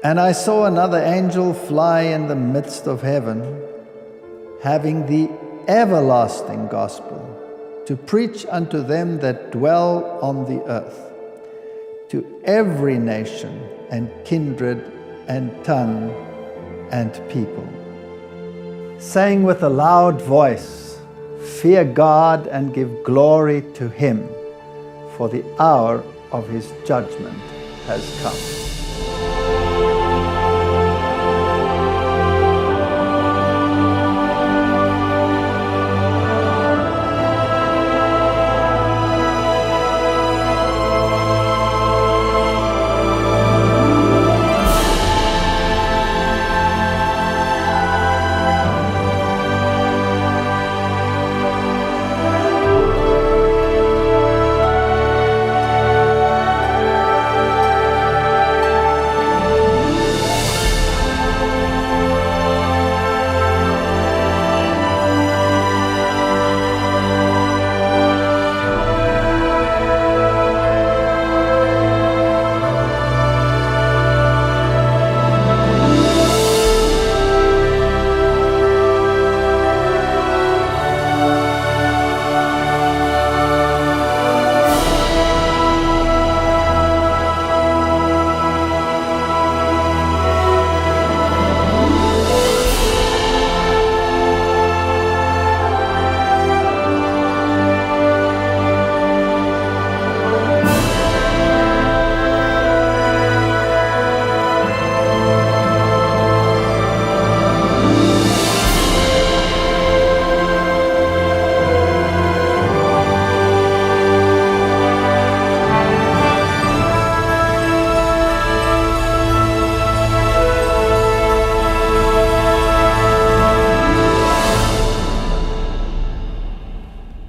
And I saw another angel fly in the midst of heaven, having the everlasting gospel, to preach unto them that dwell on the earth, to every nation and kindred and tongue and people, saying with a loud voice, Fear God and give glory to Him, for the hour of His judgment has come.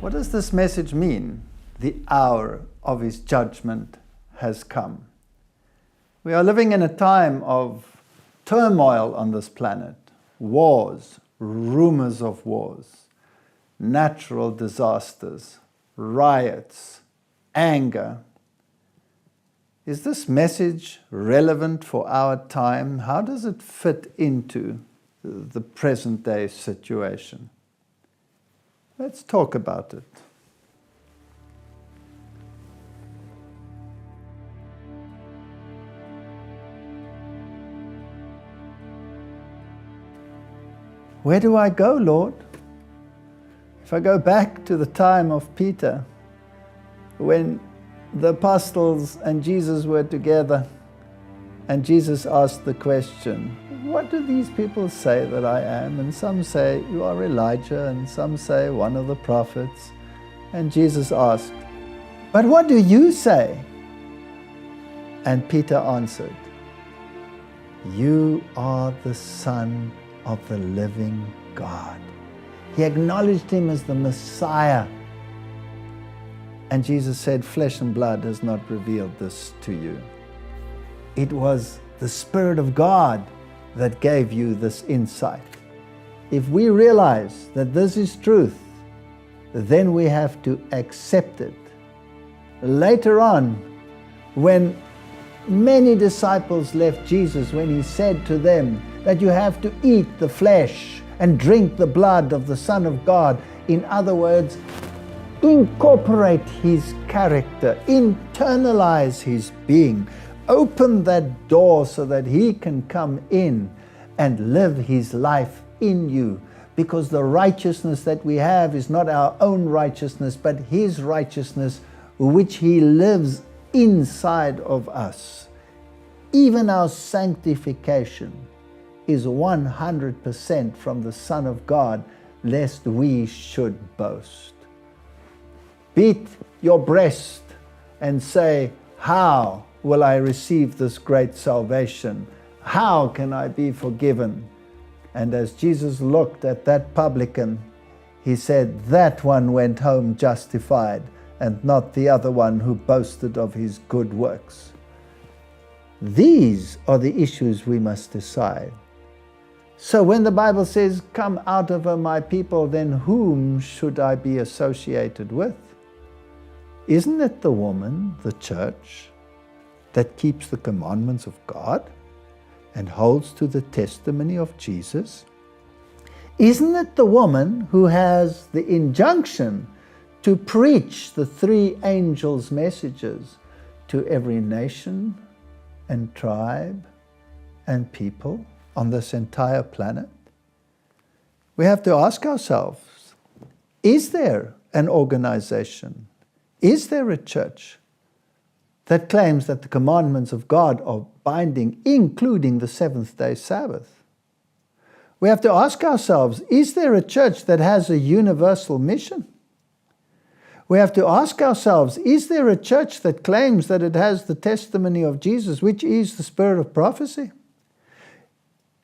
What does this message mean? The hour of His judgment has come. We are living in a time of turmoil on this planet. Wars, rumors of wars, natural disasters, riots, anger. Is this message relevant for our time? How does it fit into the present day situation? Let's talk about it. Where do I go, Lord? If I go back to the time of Peter, when the apostles and Jesus were together, and Jesus asked the question, what do these people say that I am? And some say, you are Elijah, and some say, one of the prophets. And Jesus asked, but what do you say? And Peter answered, you are the Son of the living God. He acknowledged Him as the Messiah. And Jesus said, flesh and blood has not revealed this to you. It was the Spirit of God that gave you this insight. If we realize that this is truth, then we have to accept it. Later on, when many disciples left Jesus, when He said to them that you have to eat the flesh and drink the blood of the Son of God, in other words, incorporate His character, internalize His being, open that door so that He can come in and live His life in you. Because the righteousness that we have is not our own righteousness, but His righteousness, which He lives inside of us. Even our sanctification is 100% from the Son of God, lest we should boast. Beat your breast and say, how will I receive this great salvation? How can I be forgiven? And as Jesus looked at that publican, He said, that one went home justified, and not the other one who boasted of his good works. These are the issues we must decide. So when the Bible says, come out of her, my people, then whom should I be associated with? Isn't it the woman, the church, that keeps the commandments of God and holds to the testimony of Jesus? Isn't it the woman who has the injunction to preach the three angels' messages to every nation and tribe and people on this entire planet? We have to ask ourselves, is there an organization, is there a church that claims that the commandments of God are binding, including the seventh-day Sabbath? We have to ask ourselves, is there a church that has a universal mission? We have to ask ourselves, is there a church that claims that it has the testimony of Jesus, which is the spirit of prophecy?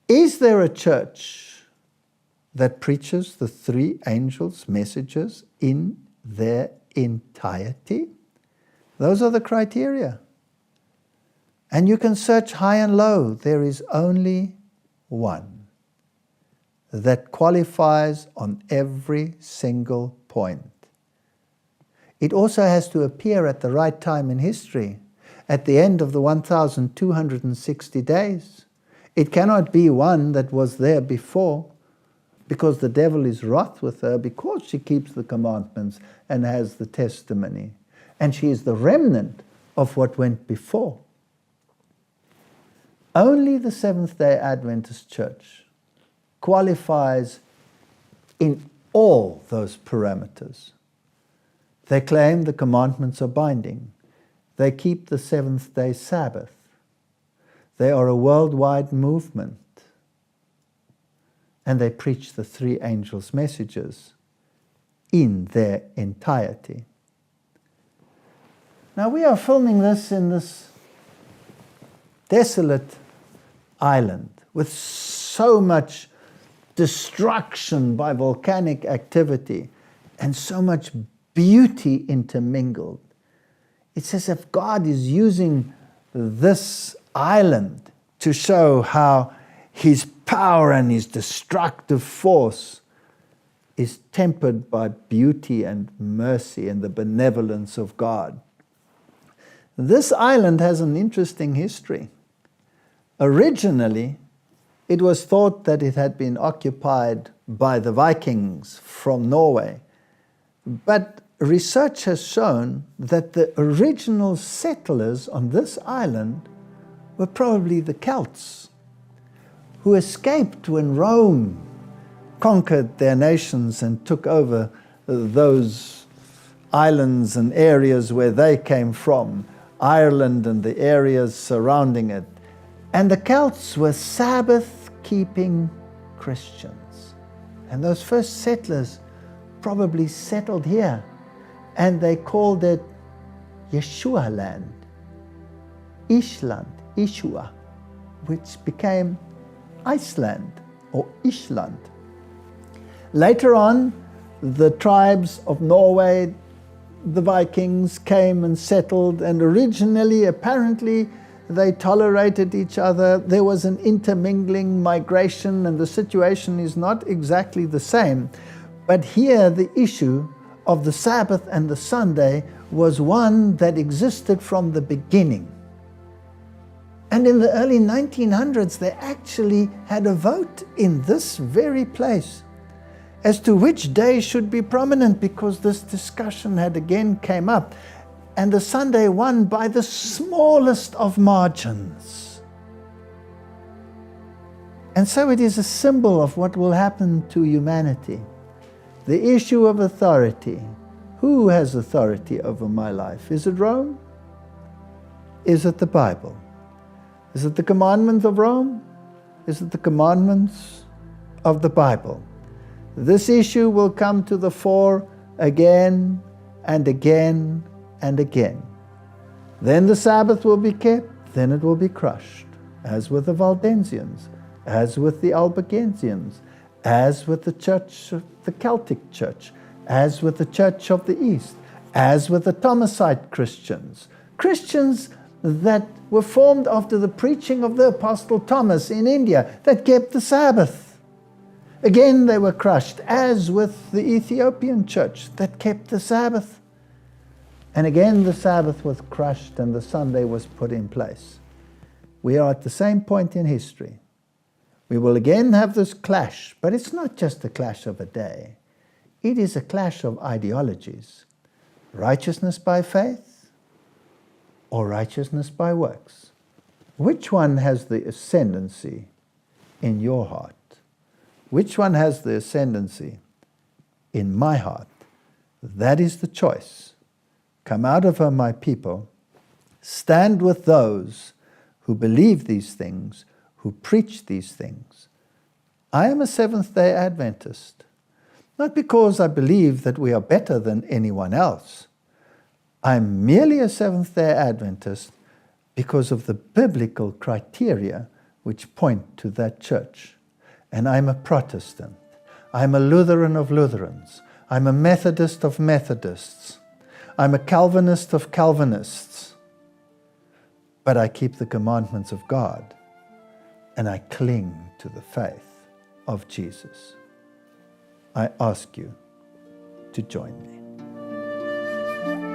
Is there a church that preaches the three angels' messages in their entirety? Those are the criteria. And you can search high and low. There is only one that qualifies on every single point. It also has to appear at the right time in history, at the end of the 1,260 days. It cannot be one that was there before, because the devil is wroth with her because she keeps the commandments and has the testimony. And she is the remnant of what went before. Only the Seventh-day Adventist Church qualifies in all those parameters. They claim the commandments are binding. They keep the seventh-day Sabbath. They are a worldwide movement. And they preach the three angels' messages in their entirety. Now we are filming this in this desolate island with so much destruction by volcanic activity and so much beauty intermingled. It's as if God is using this island to show how His power and His destructive force is tempered by beauty and mercy and the benevolence of God. This island has an interesting history. Originally, it was thought that it had been occupied by the Vikings from Norway. But research has shown that the original settlers on this island were probably the Celts, who escaped when Rome conquered their nations and took over those islands and areas where they came from, Ireland and the areas surrounding it. And the Celts were Sabbath-keeping Christians. And those first settlers probably settled here, and they called it Yeshua land, Ishland, Ishua, which became Iceland or Ishland. Later on, the tribes of Norway, the Vikings, came and settled, and originally, apparently, they tolerated each other. There was an intermingling migration, and the situation is not exactly the same. But here, the issue of the Sabbath and the Sunday was one that existed from the beginning. And in the early 1900s, they actually had a vote in this very place as to which day should be prominent, because this discussion had again came up. And the Sunday won by the smallest of margins. And so it is a symbol of what will happen to humanity. The issue of authority. Who has authority over my life? Is it Rome? Is it the Bible? Is it the commandments of Rome? Is it the commandments of the Bible? This issue will come to the fore again and again and again. Then the Sabbath will be kept, then it will be crushed, as with the Valdensians, as with the Albigensians, as with the church, the Celtic church, as with the Church of the East, as with the Thomasite Christians. Christians that were formed after the preaching of the Apostle Thomas in India, that kept the Sabbath. Again they were crushed, as with the Ethiopian church that kept the Sabbath. And again the Sabbath was crushed and the Sunday was put in place. we are at the same point in history. We will again have this clash, but it's not just a clash of a day. It is a clash of ideologies. Righteousness by faith or righteousness by works? Which one has the ascendancy in your heart? Which one has the ascendancy in my heart? That is the choice. Come out of her, my people. Stand with those who believe these things, who preach these things. I am a Seventh-day Adventist, not because I believe that we are better than anyone else. I'm merely a Seventh-day Adventist because of the biblical criteria which point to that church. And I'm a Protestant. I'm a Lutheran of Lutherans. I'm a Methodist of Methodists. I'm a Calvinist of Calvinists. But I keep the commandments of God, and I cling to the faith of Jesus. I ask you to join me.